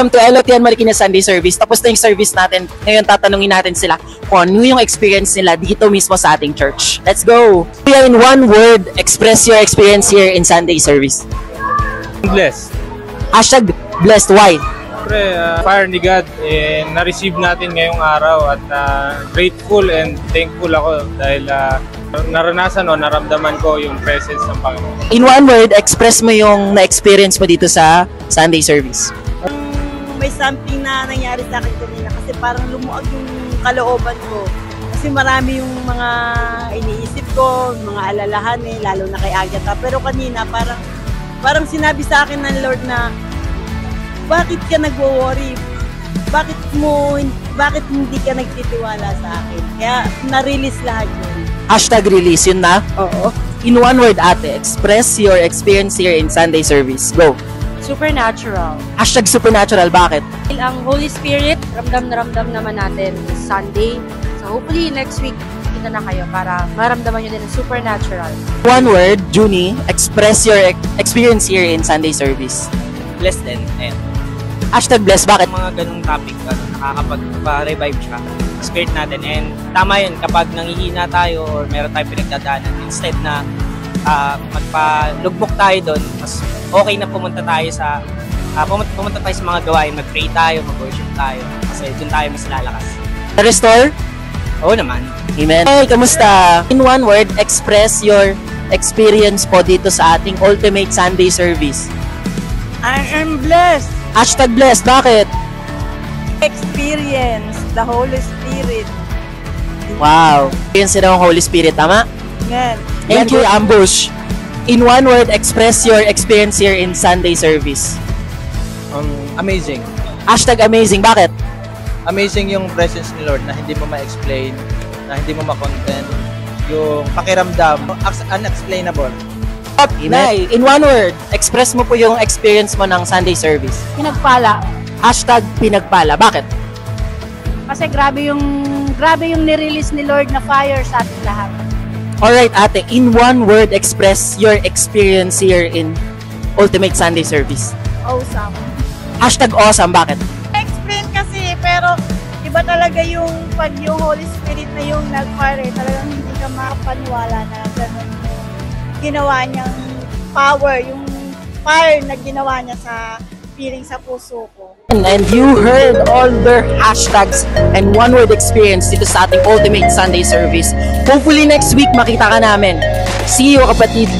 welcome to LOTN Marikina Sunday Service. Tapos na yung service natin. Ngayon tatanungin natin sila kung ano yung experience nila dito mismo sa ating church. Let's go! In one word, express your experience here in Sunday service. Blessed. Hashtag blessed. Why? Siyempre, fire ni God, na-receive natin ngayong araw at grateful and thankful ako dahil naranasan o naramdaman ko yung presence ng Panginoon. In one word, express mo yung na-experience mo dito sa Sunday service. May something na nangyari sa akin kanina kasi parang lumuag yung kalooban ko. Kasi marami yung mga iniisip ko, mga alalahan lalo na kay Agatha. Pero kanina parang sinabi sa akin ng Lord na bakit ka nagwo-worry? Bakit hindi ka nagtitiwala sa akin? Kaya na-release lahat yun. Hashtag release, yun na? Oo. In one word, ate, express your experience here in Sunday service. Go! Supernatural. Hashtag supernatural, bakit? Ang Holy Spirit, ramdam na ramdam naman natin this Sunday. So hopefully next week, kita na kayo para maramdaman nyo din ang supernatural. One word, Junie, express your experience here in Sunday service. Blessed din. And Hashtag blessed, bakit? mga ganung topic, nakakapag-revive siya sa spirit natin. And tama yun, kapag nangihina tayo or meron tayong pinagdadaanan, instead na magpa-lugmok tayo doon, mas okay na pumunta tayo sa mga gawain, mag-pray tayo, mag-worship tayo, kasi doon tayo mas lalakas. Restore? Oo naman. Amen. Hey, kamusta? In one word, express your experience po dito sa ating Ultimate Sunday Service. I am blessed. Hashtag blessed, bakit? Experience the Holy Spirit. Wow. Experience nila ng Holy Spirit, tama? Amen. Thank you, Ambush. In one word, express your experience here in Sunday service. Amazing. Hashtag amazing, bakit? Amazing yung presence ni Lord na hindi mo ma-explain, na hindi mo ma-content. Yung pakiramdam, unexplainable. Nay, in one word, express mo po yung experience mo ng Sunday service. Pinagpala. Hashtag pinagpala, bakit? Kasi grabe yung nirelease ni Lord na fire sa ating lahat. Alright, ate, in one word, express your experience here in Ultimate Sunday Service. Awesome. Hashtag awesome, bakit? Explain kasi, pero iba talaga yung pag yung Holy Spirit na yung nag-fire, talagang hindi ka makapaniwala na gano'n yung ginawa niyang power, yung fire na ginawa niya sa feeling sa puso ko. And you heard all their hashtags and one word experience dito sa ating Ultimate Sunday Service. Hopefully next week makita ka namin. See you, kapatid!